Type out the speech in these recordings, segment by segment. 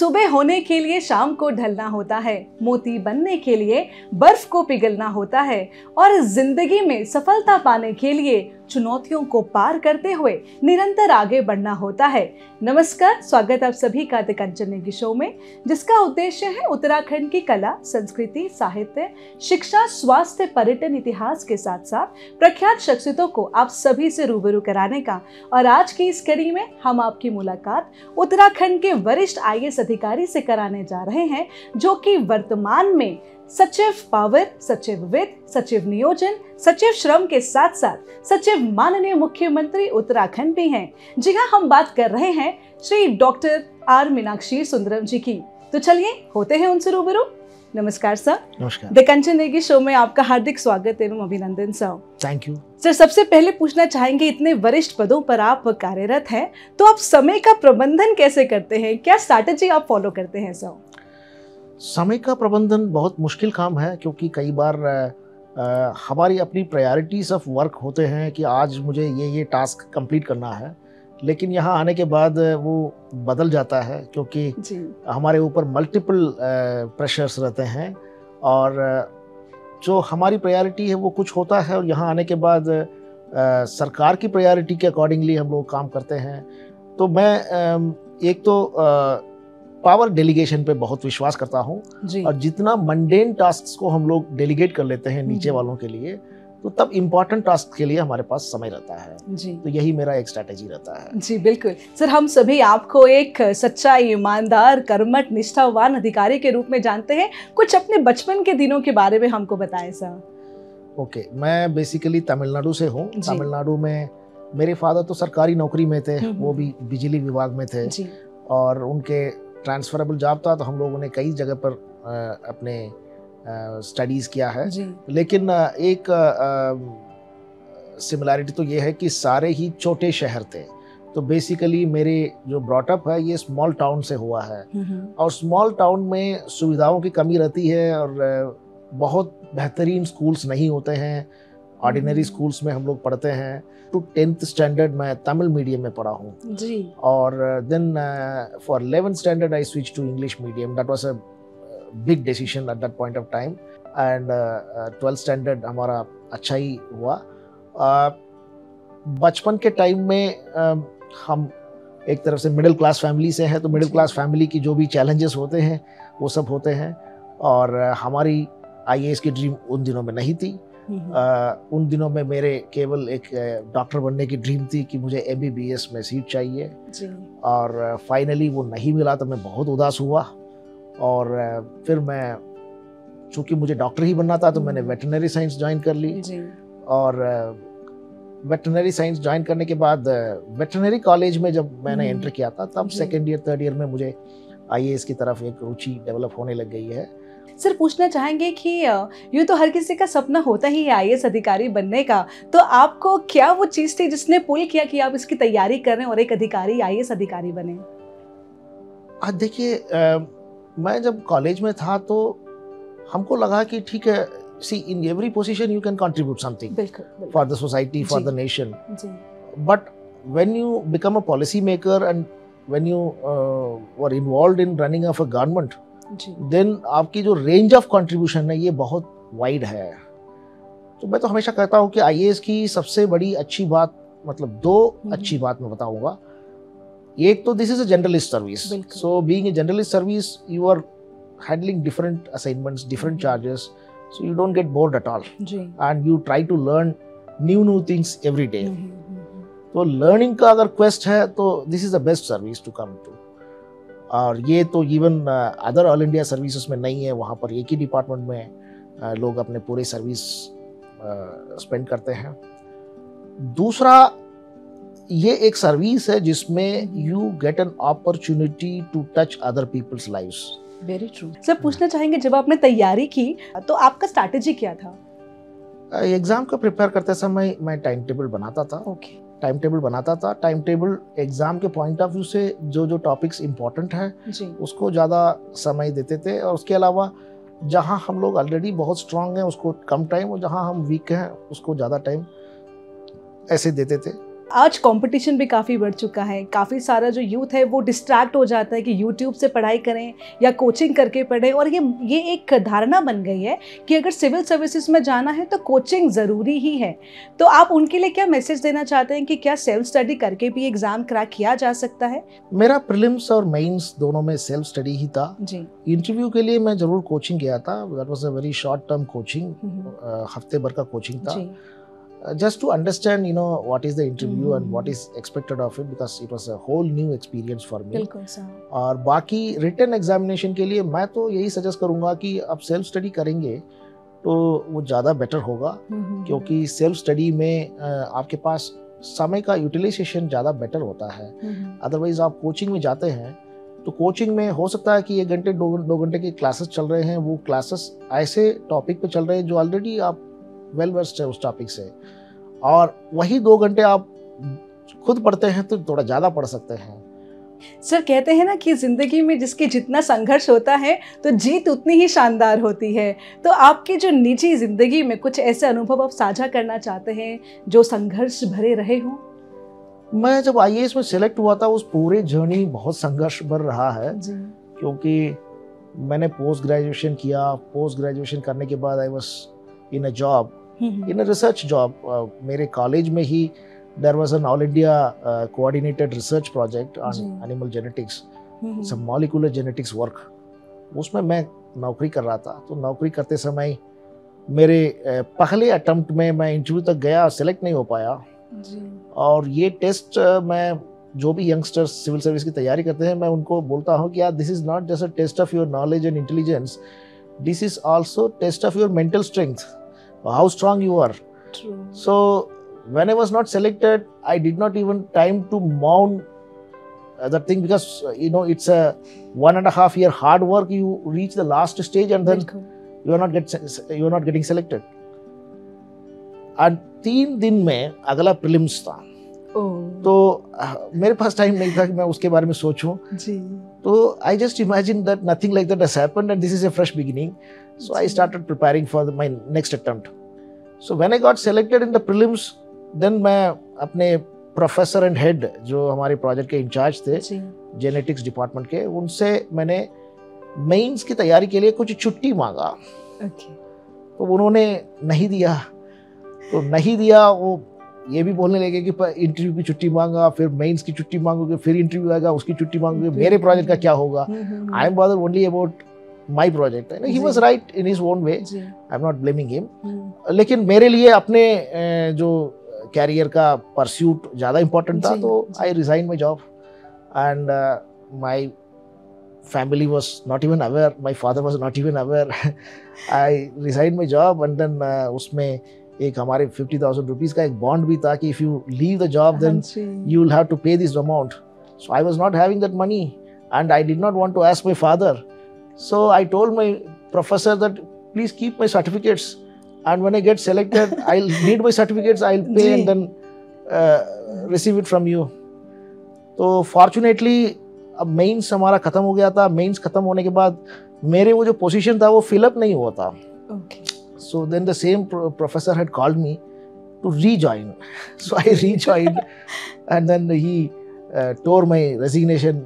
सुबह होने के लिए शाम को ढलना होता है, मोती बनने के लिए बर्फ को पिघलना होता है और जिंदगी में सफलता पाने के लिए चुनौतियों को पार करते हुए निरंतर आगे बढ़ना होता है। नमस्कार, स्वागत आप सभी का द कंचन नेगी शो में, जिसका उद्देश्य है उत्तराखंड की कला, संस्कृति, साहित्य, शिक्षा, स्वास्थ्य, पर्यटन, इतिहास के साथ साथ प्रख्यात शख्सियतों को आप सभी से रूबरू कराने का। और आज की इस कड़ी में हम आपकी मुलाकात उत्तराखंड के वरिष्ठ IAS अधिकारी से कराने जा रहे हैं, जो कि वर्तमान में सचिव पावर, सचिव वित्त, सचिव नियोजन, सचिव श्रम के साथ साथ सचिव माननीय मुख्यमंत्री उत्तराखंड भी हैं। जी हाँ, हम बात कर रहे हैं श्री डॉक्टर R मीनाक्षी सुंदरम जी की। तो चलिए होते हैं उनसे रूबरू। नमस्कार सर। नमस्कार। द कंचन नेगी शो में आपका हार्दिक स्वागत एवं अभिनंदन सर। Thank you sir. सबसे पहले पूछना चाहेंगे, इतने वरिष्ठ पदों पर आप कार्यरत हैं, तो आप समय का प्रबंधन कैसे करते हैं? क्या स्ट्रैटेजी आप फॉलो करते हैं सर? समय का प्रबंधन बहुत मुश्किल काम है, क्योंकि कई बार हमारी अपनी प्रायोरिटीज ऑफ वर्क होते हैं कि आज मुझे ये टास्क कंप्लीट करना है, लेकिन यहाँ आने के बाद वो बदल जाता है, क्योंकि हमारे ऊपर मल्टीपल प्रेशर्स रहते हैं और जो हमारी प्रायोरिटी है वो कुछ होता है, और यहाँ आने के बाद सरकार की प्रायोरिटी के अकॉर्डिंगली हम लोग काम करते हैं। तो मैं एक तो पावर डेलीगेशन पे बहुत विश्वास करता हूँ, और जितना मंडेन टास्क को हम लोग डेलीगेट कर लेते हैं नीचे वालों के लिए, तो तब इम्पोर्टेंट टास्क के लिए हमारे पास समय रहता है। तो यही मेरा एक स्ट्रैटेजी रहता है। जी बिल्कुल सर, हम सभी आपको एक सच्चा, ईमानदार, कर्मठ, निष्ठावान अधिकारी के रूप में जानते हैं। कुछ अपने बचपन के दिनों के बारे में हमको बताएं सर। ओके, मैं बेसिकली तमिलनाडु से हूँ। तमिलनाडु में मेरे फादर तो सरकारी नौकरी में थे, वो भी बिजली विभाग में थे, और उनके ट्रांसफरेबल जॉब था, तो हम लोगों ने कई जगह पर अपने स्टडीज़ किया है। लेकिन एक सिमिलैरिटी तो ये है कि सारे ही छोटे शहर थे। तो बेसिकली मेरे जो ब्रॉटअप है ये स्मॉल टाउन से हुआ है, और स्मॉल टाउन में सुविधाओं की कमी रहती है, और बहुत बेहतरीन स्कूल्स नहीं होते हैं। ऑर्डिनरी स्कूल्स में हम लोग पढ़ते हैं। टू 10th स्टैंडर्ड मैं तमिल मीडियम में पढ़ा हूँ, और then for 11th standard I switch to English medium. That was a big decision at that point of time, and 12th standard हमारा अच्छा ही हुआ। बचपन के टाइम में हम एक तरफ से मिडिल क्लास फैमिली से हैं, तो मिडिल क्लास फैमिली की जो भी चैलेंजेस होते हैं वो सब होते हैं, और हमारी IAS की ड्रीम उन दिनों में नहीं थी। उन दिनों में मेरे केवल एक डॉक्टर बनने की ड्रीम थी कि मुझे MBBS में सीट चाहिए, और फाइनली वो नहीं मिला, तो मैं बहुत उदास हुआ। और फिर मैं, चूंकि मुझे डॉक्टर ही बनना था, तो मैंने वेटरनरी साइंस ज्वाइन कर ली। और वेटरनरी साइंस ज्वाइन करने के बाद वेटरनरी कॉलेज में जब मैंने एंटर किया था, तब सेकेंड ईयर, थर्ड ईयर में मुझे IAS की तरफ एक रुचि डेवलप होने लग गई है। सर, पूछना चाहेंगे कि यूँ तो हर किसी का सपना होता ही है IAS अधिकारी बनने का, तो आपको क्या वो चीज़ थी जिसने पुल किया कि आप इसकी तैयारी कर रहे हैं और एक अधिकारी, IAS अधिकारी बने? देखिए, मैं जब कॉलेज में था तो हमको लगा कि ठीक है, see in every position you can contribute something for the society, for the nation. But when you become a policy maker and when you were involved in running of a government, then आपकी जो range of contribution है ये बहुत wide है। तो मैं तो हमेशा कहता हूँ कि IAS की सबसे बड़ी अच्छी बात, मतलब दो अच्छी बात मैं बताऊंगा। एक तो this is a generalist service, so being a generalist service you are handling different assignments, different charges, so you don't get bored at all, and you try to learn new things every day. तो learning का अगर quest है तो this is the best service to come to. और ये तो even other all India services में नहीं है, वहाँ पर एक ही डिपार्टमेंट में लोग अपने पूरे सर्विस स्पेंड करते हैं। दूसरा, ये एक सर्विस है जिसमें you get an opportunity to touch other people's lives. Very true. Sir, पूछना चाहेंगे, जब आपने तैयारी की तो आपका स्ट्रैटेजी क्या था? एग्जाम को प्रिपेयर करते समय मैं टाइम टेबल बनाता था। टाइम टेबल बनाता था। टाइम टेबल एग्जाम के पॉइंट ऑफ व्यू से जो जो टॉपिक्स इम्पोर्टेंट है उसको ज़्यादा समय देते थे, और उसके अलावा जहाँ हम लोग ऑलरेडी बहुत स्ट्रांग हैं उसको कम टाइम, और जहाँ हम वीक हैं उसको ज़्यादा टाइम ऐसे देते थे। आज कंपटीशन भी काफ़ी बढ़ चुका है, काफ़ी सारा जो यूथ है वो डिस्ट्रैक्ट हो जाता है कि यूट्यूब से पढ़ाई करें या कोचिंग करके पढ़ें, और ये एक धारणा बन गई है कि अगर सिविल सर्विसेज में जाना है तो कोचिंग ज़रूरी ही है। तो आप उनके लिए क्या मैसेज देना चाहते हैं कि क्या सेल्फ स्टडी करके भी एग्ज़ाम क्रैक किया जा सकता है? मेरा प्रीलिम्स और मेंस दोनों में सेल्फ स्टडी ही था जी। इंटरव्यू के लिए मैं ज़रूर कोचिंग गया था, that was a very short term coaching, हफ्ते भर का कोचिंग था, just to understand what is the interview and what is expected of it, because it was a whole new experience for me. बिल्कुल sir. और बाकी written examination के लिए मैं तो यही सजेस्ट करूंगा कि आप सेल्फ स्टडी करेंगे तो वो ज़्यादा बेटर होगा, क्योंकि सेल्फ स्टडी में आपके पास समय का यूटिलाइजेशन ज़्यादा बेटर होता है। अदरवाइज आप कोचिंग में जाते हैं तो कोचिंग में हो सकता है कि 1 घंटे 2 घंटे के क्लासेस चल रहे हैं, वो क्लासेस ऐसे टॉपिक पे चल रहे हैं जो ऑलरेडी आप वेल वर्स्ड है उस टॉपिक से, और वही 2 घंटे आप खुद पढ़ते हैं तो थोड़ा ज़्यादा पढ़ सकते हैं। सर कहते हैं ना कि ज़िंदगी में जिसके जितना संघर्ष होता है तो जीत उतनी ही शानदार होती है। तो आपकी जो निजी ज़िंदगी में कुछ ऐसे अनुभव आप साझा करना चाहते हैं जो संघर्ष भरे रहे हों? मैं जब IAS में सिलेक्ट हुआ था उस पूरे जर्नी बहुत संघर्ष भर रहा है जी। क्योंकि मैंने पोस्ट ग्रेजुएशन किया, पोस्ट ग्रेजुएशन करने के बाद I was in a job, in a research job. मेरे कॉलेज में ही there was an all India coordinated research project on animal genetics, it's a molecular genetics work. उसमें मैं नौकरी कर रहा था, तो नौकरी करते समय मेरे पहले अटेम्प्ट में मैं इंटरव्यू तक गया, सेलेक्ट नहीं हो पाया जी। और ये टेस्ट मैं जो भी यंगस्टर्स सिविल सर्विस की तैयारी करते हैं मैं उनको बोलता हूँ कि यार this is not just a test of your knowledge and intelligence, this is also test of your mental strength, how strong you are. True. So when I was not selected, I did not even time to mount that thing, because it's a 1.5 year hard work. You reach the last stage and then you are not getting selected. And 3 दिन में अगला prelims था। तो मेरे पास time नहीं था कि मैं उसके बारे में सोचूं जी। तो I just imagined that nothing like that has happened and this is a fresh beginning. So I started preparing for my next attempt. So when I got selected in the prelims, then मैं अपने professor and head जो हमारे project के in charge थे genetics department के, उनसे मैंने mains की तैयारी के लिए कुछ छुट्टी मांगा। तो उन्होंने नहीं दिया, वो ये भी बोलने लगे कि इंटरव्यू की छुट्टी मांगा, फिर मेंस की छुट्टी मांगोगे, फिर इंटरव्यू आएगा उसकी छुट्टी मांगोगे, मेरे प्रोजेक्ट का क्या होगा? I am bothered only about my project. He was right in his own way, I am not blaming him. लेकिन मेरे लिए अपने जो कैरियर का परस्यूट ज़्यादा इम्पोर्टेंट था, तो I resign my job and my family was not even aware, my father was not even aware. I resigned my job and then उसमें एक हमारे 50,000 rupees का एक बॉन्ड भी था कि if you leave the job then you will have to pay this amount. So I was not having that money and I did not want to ask my father. So I told my professor that please keep my certificates and when I get selected I'll need my certificates, I'll pay and then receive it from you. तो fortunately अब mains हमारा खत्म हो गया था। Mains खत्म होने के बाद मेरे वो जो पोजीशन था वो फिलअप नहीं हुआ था। So then the same professor had called me to rejoin, so I rejoined and then he tore my resignation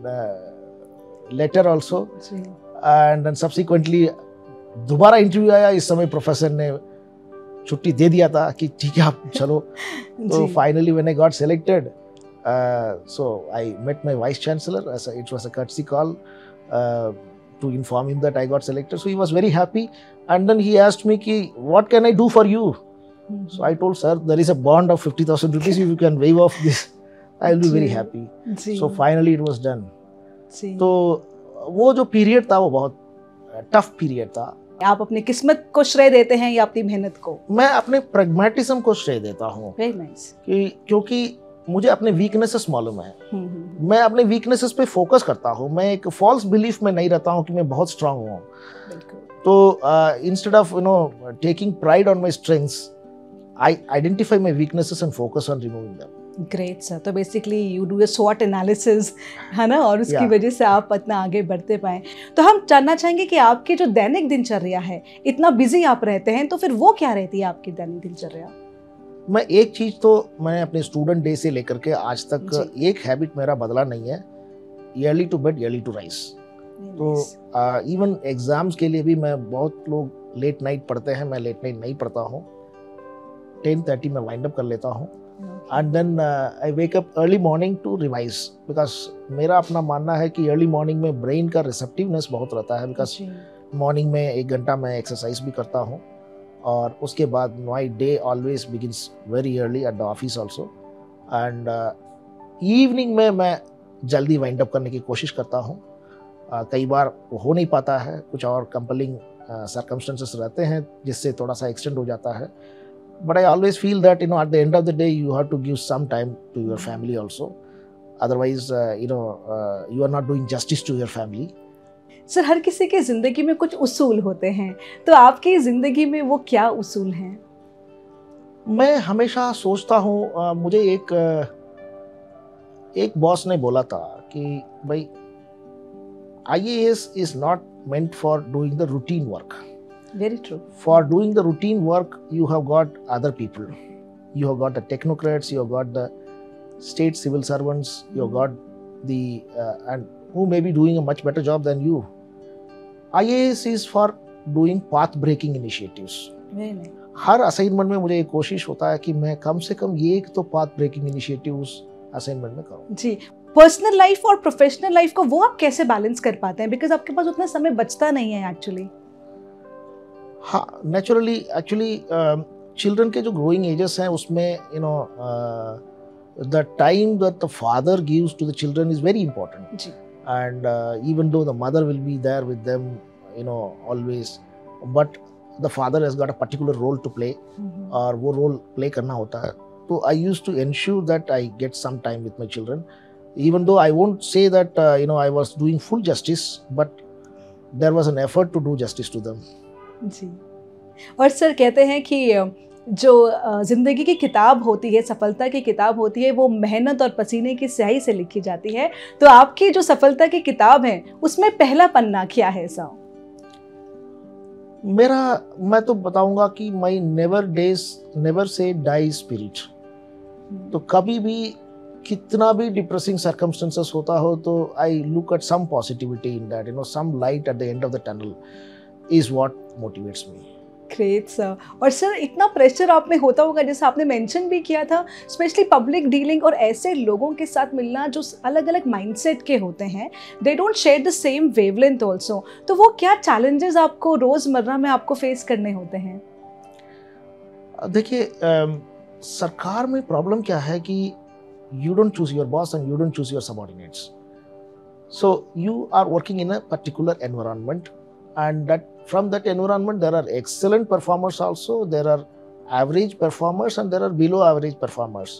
letter also and then subsequently दोबारा इंटरव्यू आया। इस समय प्रोफेसर ने छुट्टी दे दिया था कि ठीक है आप चलो। तो finally when I got selected, so I met my vice chancellor. It was a courtesy call to inform him that I got selected. So he was very happy, and then he asked me, "What can I do for you?" So I told, "Sir, there is a bond of 50,000 rupees. If you can waive off this, I will be very happy." So finally it was done. तो वो जो period था वो बहुत tough period था। आप अपनी किस्मत को श्रेय देते हैं या अपनी मेहनत को? मैं अपने प्रैग्मेटिज्म को श्रेय देता हूँ। Very nice. क्योंकि मुझे अपने वीकनेसेस मालूम है, मैं अपने वीकनेसेस पे फोकस करता हूँ। मैं एक फॉल्स बिलीफ में नहीं रहता हूँ कि मैं बहुत स्ट्रांग हूँ। तो instead of taking pride on my strengths, I identify my weaknesses and focus on removing them. Great sir. तो बेसिकली यू डू अ स्वॉट एनालिसिस, है ना, और उसकी वजह से आप इतना आगे बढ़ते पाए। तो हम जानना चाहेंगे कि आपकी जो दैनिक दिनचर्या है, इतना बिजी आप रहते हैं, तो फिर वो क्या रहती है आपकी दैनिक दिनचर्या? मैं एक चीज़ तो मैंने अपने स्टूडेंट डे से लेकर के आज तक एक हैबिट मेरा बदला नहीं है, early to bed early to rise. तो इवन एग्जाम्स के लिए भी मैं, बहुत लोग लेट नाइट पढ़ते हैं, मैं लेट नाइट नहीं पढ़ता हूँ। 10:30 में वाइंड अप कर लेता हूँ and then I wake up early morning to revise, because मेरा अपना मानना है कि अर्ली मॉर्निंग में ब्रेन का रिसेप्टिवनेस बहुत रहता है, बिकॉज मॉर्निंग में 1 घंटा मैं एक्सरसाइज भी करता हूँ और उसके बाद my day always begins very early at the office also. And evening में मैं जल्दी वाइंड अप करने की कोशिश करता हूँ। कई बार वो हो नहीं पाता है, कुछ और कंपलिंग सर्कमस्टेंसेस रहते हैं जिससे थोड़ा सा एक्सटेंड हो जाता है, but I always feel that you know at the end of the day you have to give some time to your family also, otherwise you are not doing justice to your family. Sir, हर किसी के ज़िंदगी में कुछ उसूल होते हैं, तो आपकी ज़िंदगी में वो क्या उसूल हैं? मैं हमेशा सोचता हूँ, मुझे एक बॉस ने बोला था कि भाई IAS is not meant for doing the routine work. Very true. For doing the routine work, you have got other people. You have got the technocrats, you have got the state civil servants, you have got the and who may be doing a much better job than you. IAS is for doing path-breaking initiatives. Very nice. Her assignment में मुझे एक कोशिश होता है कि मैं कम से कम ये एक तो पाथ ब्रेकिंग इनिशिएटिव्स असाइनमेंट में करूँ। जी, पर्सनल लाइफ और प्रोफेशनल लाइफ को वो आप कैसे बैलेंस कर पाते हैं, बिकॉज आपके पास उतना समय बचता नहीं है एक्चुअली? हाँ, नेचुरली एक्चुअली चिल्ड्रन के जो ग्रोइंग एजेस हैं उसमें you know the time that the father gives to the children is very important जी। And even though the mother will be there with them you know always, but the father has got a particular role to play और वो role play करना होता है। तो I used to ensure that I get some time with my children, even though I won't say that you know I was doing full justice, but there was an effort to do justice to them. जी। और sir कहते हैं कि जो ज़िंदगी की किताब होती है, सफलता की किताब होती है, वो मेहनत और पसीने की स्याही से लिखी जाती है। तो आपकी जो सफलता की किताब है उसमें पहला पन्ना क्या है ऐसा? मैं तो बताऊंगा कि माई नेवर से डाई स्पिरिट। तो कभी भी कितना भी डिप्रेसिंग सर्कमस्टेंसेस होता हो तो I look at some positivity in that, you know some light at the end of the tunnel is what motivates me. Great sir. और सर, इतना प्रेशर आप में होता होगा, जैसे आपने मेंशन भी किया था, स्पेशली पब्लिक डीलिंग और ऐसे लोगों के साथ मिलना जो अलग अलग माइंडसेट के होते हैं, they don't share the same wavelength also. तो वो क्या चैलेंजेस आपको रोजमर्रा में आपको फेस करने होते हैं? देखिए, सरकार में प्रॉब्लम क्या है कि you don't choose your boss and you don't choose your subordinates. So you are working in a particular environment, and that from that environment there are excellent performers also, there are average performers and there are below average performers.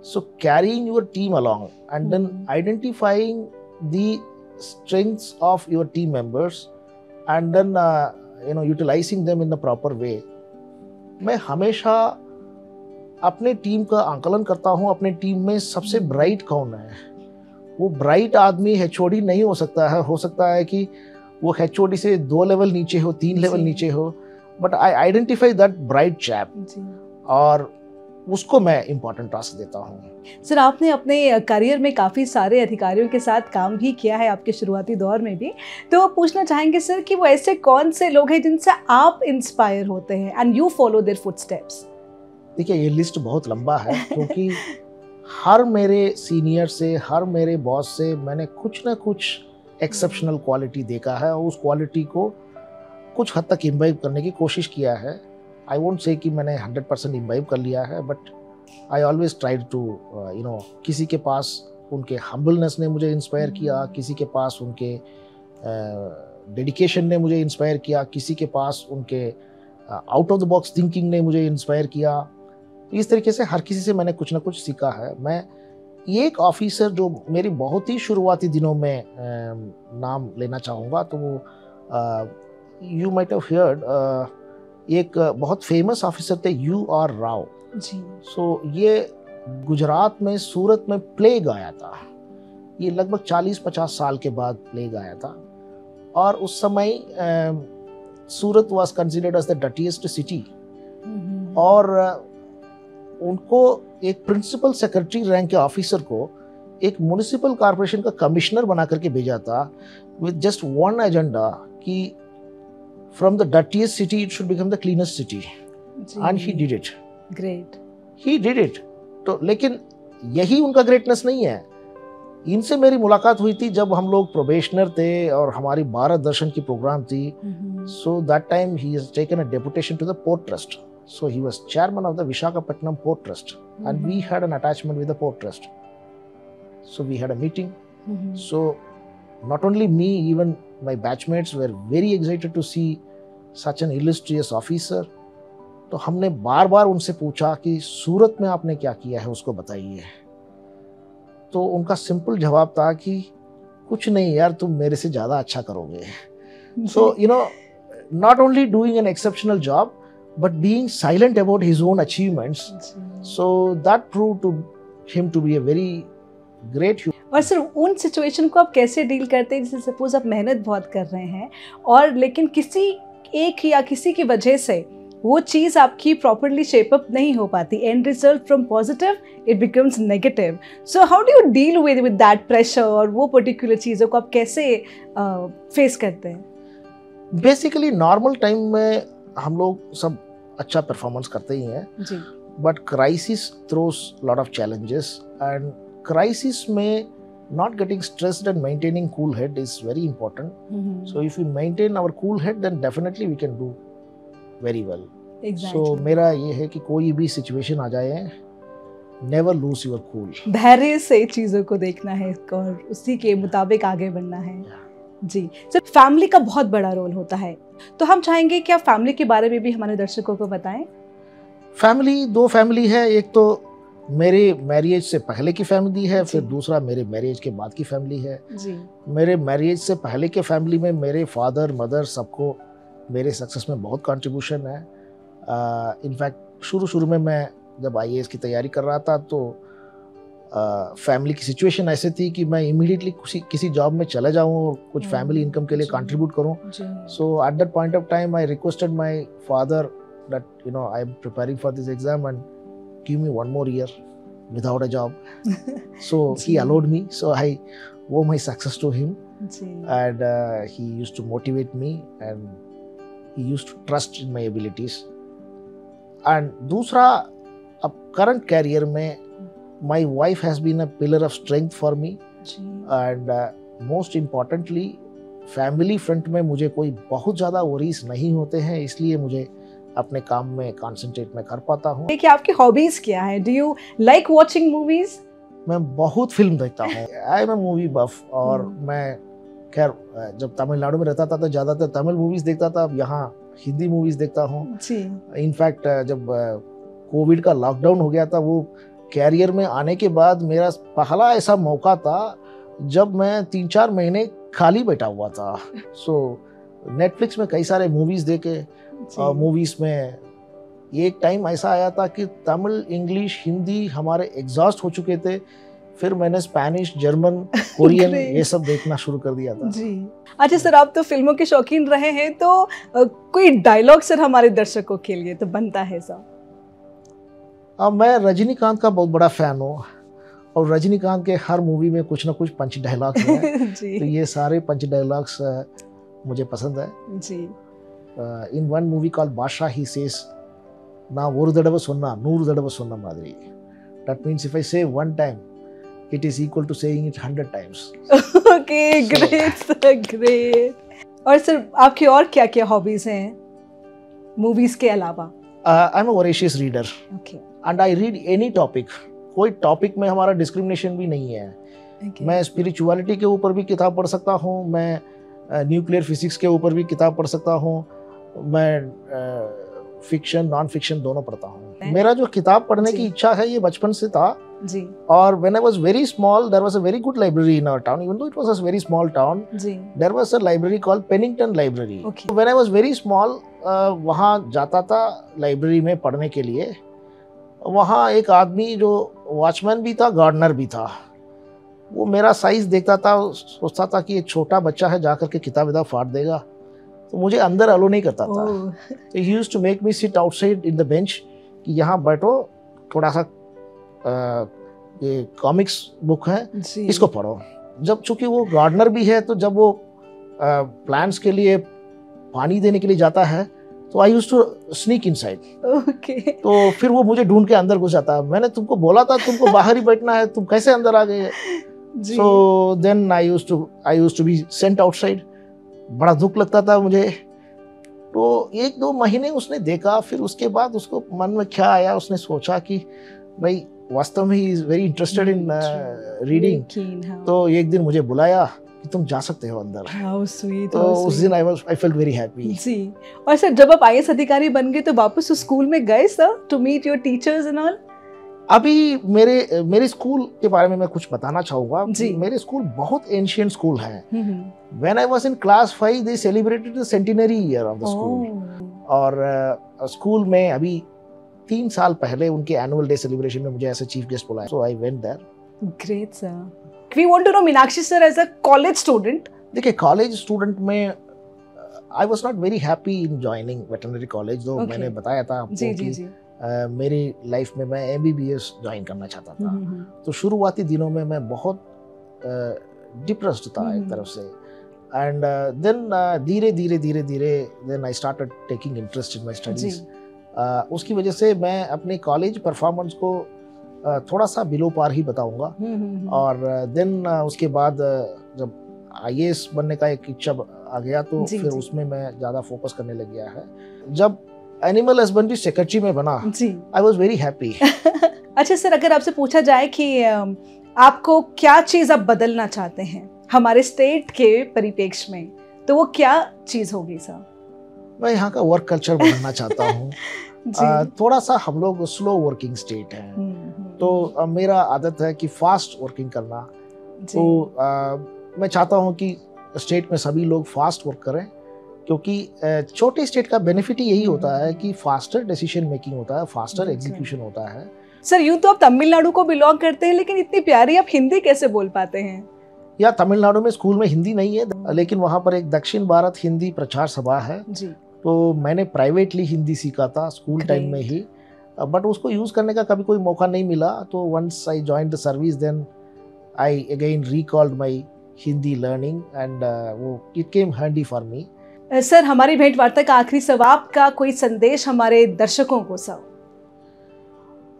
So carrying your team along and then identifying the strengths of your team members and then you know utilizing them in the proper way. मैं हमेशा अपने team का आंकलन करता हूँ, अपने team में सबसे ब्राइट कौन है। वो ब्राइट आदमी HOD नहीं हो सकता है कि वो HOD से 2 लेवल नीचे हो, 3 लेवल नीचे हो, but I identify that bright chap और उसको मैं इम्पोर्टेंट टास्क देता हूँ। सर, आपने अपने करियर में काफ़ी सारे अधिकारियों के साथ काम भी किया है आपके शुरुआती दौर में भी, तो पूछना चाहेंगे सर कि वो ऐसे कौन से लोग हैं जिनसे आप इंस्पायर होते हैं and you follow their footsteps? देखिए, ये लिस्ट बहुत लंबा है क्योंकि हर मेरे सीनियर से, हर मेरे बॉस से मैंने कुछ ना कुछ एक्सेप्शनल क्वालिटी देखा है और उस क्वालिटी को कुछ हद तक इम्बाइब करने की कोशिश किया है। आई वोंट से कि मैंने 100% इम्बाइब कर लिया है, but I always tried to you know, किसी के पास उनके हम्बलनेस ने मुझे इंस्पायर किया, किसी के पास उनके डेडिकेशन ने मुझे इंस्पायर किया, किसी के पास उनके out of the box thinking ने मुझे इंस्पायर किया। इस तरीके से हर किसी से मैंने कुछ ना कुछ सीखा है। मैं एक ऑफिसर जो मेरी बहुत ही शुरुआती दिनों में नाम लेना चाहूँगा, तो वो यू माइट हैव हर्ड, एक बहुत फेमस ऑफिसर थे UR राव जी। सो ये गुजरात में सूरत में प्लेग आया था। ये लगभग 40-50 साल के बाद प्लेग आया था और उस समय Surat was considered as the dirtiest city और उनको एक प्रिंसिपल सेक्रेटरी रैंक के ऑफिसर को एक म्युनिसिपल कॉर्पोरेशन का कमिश्नर बना करके भेजा था विद जस्ट वन एजेंडा कि from the dirtiest city it should become the cleanest city, and he did it. Great, he did it. तो लेकिन यही उनका ग्रेटनेस नहीं है। इनसे मेरी मुलाकात हुई थी जब हम लोग प्रोबेशनर थे और हमारी भारत दर्शन की प्रोग्राम थी। So that time he has taken a deputation to the port trust, so he was chairman of the Visakhapatnam Port Trust, and we had an attachment with the Port Trust, so we had a meeting. So not only me, even my batchmates were very excited to see such an illustrious officer. तो हमने बार बार उनसे पूछा कि सूरत में आपने क्या किया है उसको बताइए। तो उनका सिंपल जवाब था कि कुछ नहीं यार, तुम मेरे से ज़्यादा अच्छा करोगे। So you know, not only doing an exceptional job, but being silent about his own achievements. So that proved to him to be a very great human. और सर उन सिचुएशन को आप कैसे डील करते हैं, जैसे सपोज आप मेहनत बहुत कर रहे हैं और लेकिन किसी एक या किसी की वजह से वो चीज़ आपकी प्रॉपरली शेप अप नहीं हो पाती, and result from positive it becomes negative. So how do you deal with that pressure, और वो पर्टिकुलर चीज़ों को आप कैसे फेस करते हैं? बेसिकली नॉर्मल टाइम में हम लोग सब अच्छा परफॉर्मेंस करते ही हैं, but crisis throws lot of challenges, and crisis में not getting stressed and maintaining cool head is very important. So if we maintain our cool head, then definitely we can do very well. Exactly. So मेरा ये है कि कोई भी situation आ जाए, never lose your cool. धैर्य से चीज़ों को देखना है और उसी के मुताबिक आगे बढ़ना है। जी सर, फैमिली का बहुत बड़ा रोल होता है, तो हम चाहेंगे कि आप फैमिली के बारे में भी हमारे दर्शकों को बताएं। फैमिली, दो फैमिली है, एक तो मेरे मैरिज से पहले की फैमिली है, फिर दूसरा मेरे मैरिज के बाद की फैमिली है। जी। मेरे मैरिज से पहले के फैमिली में मेरे फादर मदर सबको मेरे सक्सेस में बहुत कंट्रीब्यूशन है। इनफैक्ट शुरू में मैं जब IAS की तैयारी कर रहा था तो फैमिली की सिचुएशन ऐसे थी कि मैं इमीडिएटली किसी जॉब में चले जाऊं और कुछ फैमिली इनकम के लिए कंट्रीब्यूट करूं। So at that point of time I requested my father that you know I am preparing for this exam and give me one more year without a job. So he allowed me, so I owe my success to him. And he used to motivate me and he used to trust in my abilities. And दूसरा, अब current career में my wife has been a pillar of strength for me. And most importantly family front में मुझे कोई बहुत ज़्यादा worries नहीं होते हैं, इसलिए मुझे अपने काम में कंसंट्रेट में कर पाता हूँ। कि आपकी हॉबीज क्या है? Do you like watching movies? मैं बहुत फिल्म देखता हूँ। I am a movie buff, और मैं खैर जब तमिलनाडु में रहता था तो ज़्यादातर तमिल मूवीज देखता था, अब यहाँ हिंदी मूवीज देखता हूँ। इनफैक्ट जब कोविड का लॉकडाउन हो गया था, वो कैरियर में आने के बाद मेरा पहला ऐसा मौका था जब मैं 3-4 महीने खाली बैठा हुआ था। सो नेटफ्लिक्स में कई सारे मूवीज देखे। मूवीज में एक टाइम ऐसा आया था कि तमिल इंग्लिश हिंदी हमारे एग्जॉस्ट हो चुके थे, फिर मैंने स्पेनिश जर्मन कोरियन ये सब देखना शुरू कर दिया था। जी। अच्छा सर, आप तो फिल्मों के शौकीन रहे हैं, तो कोई डायलॉग सर हमारे दर्शकों के लिए तो बनता है सर? मैं रजनीकांत का बहुत बड़ा फैन हूँ और रजनीकांत के हर मूवी में कुछ ना कुछ पंच डायलॉग्स हैं। तो ये सारे पंच डायलॉग्स मुझे पसंद है। जी। In one movie called Basha, he says, "Na oru thadava sonna, nooru thadava sonna madri." That means if I say one time, it is equal to saying it 100 times. Okay, great, sir, great. और sir आपकी और क्या-क्या hobbies हैं movies के अलावा? I'm a voracious reader. Okay. And I read any topic. कोई topic में हमारा डिस्क्रिमिनेशन भी नहीं है। मैं स्पिरिचुअलिटी के ऊपर भी किताब पढ़ सकता हूँ, मैं न्यूक्लियर फिजिक्स के ऊपर भी किताब पढ़ सकता हूँ, मैं फिक्शन नॉन फिक्शन दोनों पढ़ता हूँ। मेरा जो किताब पढ़ने की इच्छा है ये बचपन से था। जी। और when I was very small, there was a very good library in our town, even though it was a very small town. Ji. There was a library called Pennington Library. Okay. When I was very small, वहाँ जाता था library में पढ़ने के लिए। वहाँ एक आदमी जो वॉचमैन भी था, गार्डनर भी था, वो मेरा साइज देखता था, सोचता था कि ये छोटा बच्चा है, जाकर के किताब विताब फाड़ देगा, तो मुझे अंदर अलो नहीं करता था। He used to make me sit outside in the bench कि यहाँ बैठो, थोड़ा सा ये कॉमिक्स बुक है, इसको पढ़ो। जब चूंकि वो गार्डनर भी है, तो जब वो प्लांट्स के लिए पानी देने के लिए जाता है, तो I used to sneak inside. Okay. तो फिर वो मुझे ढूंढ के अंदर घुस जाता। मैंने तुमको बोला था तुमको बाहर ही बैठना है, तुम कैसे अंदर आ गए? So then I used to be sent outside. बड़ा दुख लगता था मुझे। तो 1-2 महीने उसने देखा, फिर उसके बाद उसको मन में क्या आया, उसने सोचा कि भाई वास्तव में he is very interested in reading. तो एक दिन मुझे बुलाया कि तुम जा सकते हो अंदर। How sweet, तो उस दिन आई फेल्ट वेरी हैप्पी। जी। और सर जब आप आईएएस अधिकारी बन गए तो वापस उस स्कूल में गए sir, to meet your teachers and all? अभी मेरे स्कूल के बारे में मैं कुछ बताना चाहूँगा। मेरे स्कूल बहुत एंशिएंट स्कूल है। When I was in class 5, they celebrated the centenary year of the school. और स्कूल में अभी 3 साल पहले उनके एनुअल डे सेलिब्रेशन में मुझे ऐसे चीफ गेस्ट बुलाया। So I went there. Great sir. We want to know Meenakshi sir as a college student. देखिए कॉलेज स्टूडेंट में I was not very happy in joining veterinary college, though मैंने बताया था आपको कि मेरी लाइफ में मैं MBBS ज्वाइन करना चाहता था। तो शुरुआती दिनों में मैं बहुत डिप्रेस्ड था एक तरफ से। एंड देन धीरे धीरे then I started taking interest in my studies. उसकी वजह से मैं अपने कॉलेज परफॉर्मेंस को थोड़ा सा बिलो पार ही बताऊंगा। और देन उसके बाद जब IAS बनने का एक इच्छा आ गया, तो फिर उसमें मैं ज़्यादा फोकस करने लग गया है। जब एनिमल हस्बेंड्री सेक्रेटरी में बना, आई वाज वेरी हैप्पी। अच्छा सर, अगर आपसे पूछा जाए कि आपको क्या चीज़ आप बदलना चाहते हैं हमारे स्टेट के परिप्रेक्ष्य में, तो वो क्या चीज़ होगी सर? मैं यहाँ का वर्क कल्चर बदलना चाहता हूँ। थोड़ा सा हम लोग स्लो वर्किंग स्टेट हैं, तो मेरा आदत है कि फास्ट वर्किंग करना। तो मैं चाहता हूँ कि स्टेट में सभी लोग फास्ट वर्क करें, क्योंकि छोटे स्टेट का बेनिफिट ही यही होता है कि फास्टर डिसीजन मेकिंग होता है, फास्टर एग्जीक्यूशन होता है। सर यूँ तो आप तमिलनाडु को बिलोंग करते हैं, लेकिन इतनी प्यारी आप हिंदी कैसे बोल पाते हैं? या तमिलनाडु में स्कूल में हिंदी नहीं है, लेकिन वहाँ पर एक दक्षिण भारत हिंदी प्रचार सभा है जी। तो मैंने प्राइवेटली हिंदी सीखा था स्कूल टाइम में ही, बट उसको यूज करने का कभी कोई मौका नहीं मिला। तो once I joined the service, then I again recalled my Hindi learning and वो it came handy for me. Sir हमारी भेंट वार्ता का आखिरी सवाल का कोई संदेश हमारे दर्शकों को सर?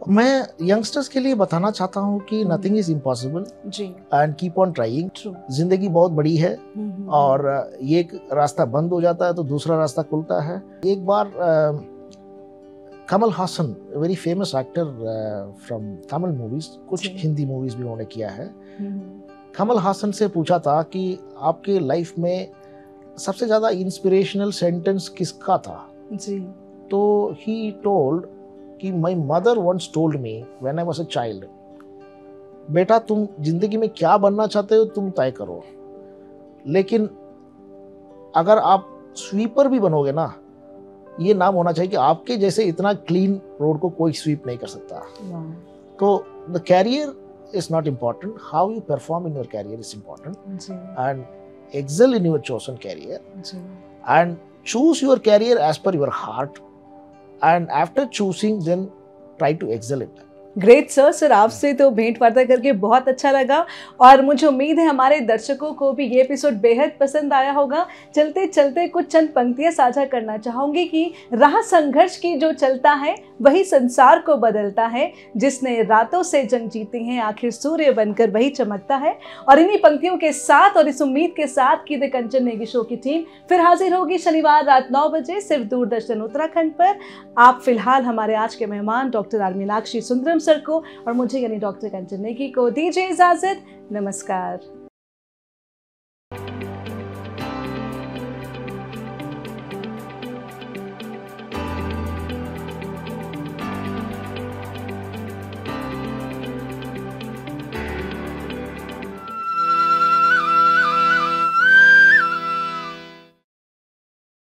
मैं यंगस्टर्स के लिए बताना चाहता हूँ कि नथिंग इज इम्पॉसिबल जी, एंड कीप ऑन ट्राइंग। जिंदगी बहुत बड़ी है और एक रास्ता बंद हो जाता है तो दूसरा रास्ता खुलता है। एक बार Kamal Haasan, very famous actor from Tamil movies, कुछ हिंदी मूवीज भी उन्होंने किया है। कमल हासन से पूछा था कि आपके लाइफ में सबसे ज्यादा इंस्पिरेशनल सेंटेंस किसका था जी? तो ही टोल्ड कि my mother once told me when I was a child, बेटा तुम जिंदगी में क्या बनना चाहते हो तुम तय करो, लेकिन अगर आप स्वीपर भी बनोगे ना, ये नाम होना चाहिए कि आपके जैसे इतना क्लीन रोड को कोई स्वीप नहीं कर सकता। तो the career is not important, how you perform in your career is important, and excel in your chosen career, and choose your career as per your heart, and after choosing then try to excel it. Great sir, sir आपसे तो भेंट वार्ता करके बहुत अच्छा लगा और मुझे उम्मीद है हमारे दर्शकों को भी ये एपिसोड बेहद पसंद आया होगा। चलते चलते कुछ चंद पंक्तियां साझा करना चाहूँगी कि राह संघर्ष की जो चलता है वही संसार को बदलता है, जिसने रातों से जंग जीती है आखिर सूर्य बनकर वही चमकता है। और इन्हीं पंक्तियों के साथ और इस उम्मीद के साथ कि द कंचन नेगी शो की टीम फिर हाजिर होगी शनिवार रात 9 बजे सिर्फ दूरदर्शन उत्तराखंड पर। आप फिलहाल हमारे आज के मेहमान doctor R Meenakshi Sundaram sir को और मुझे यानी डॉक्टर कंचन नेगी को दीजिए इजाजत। नमस्कार।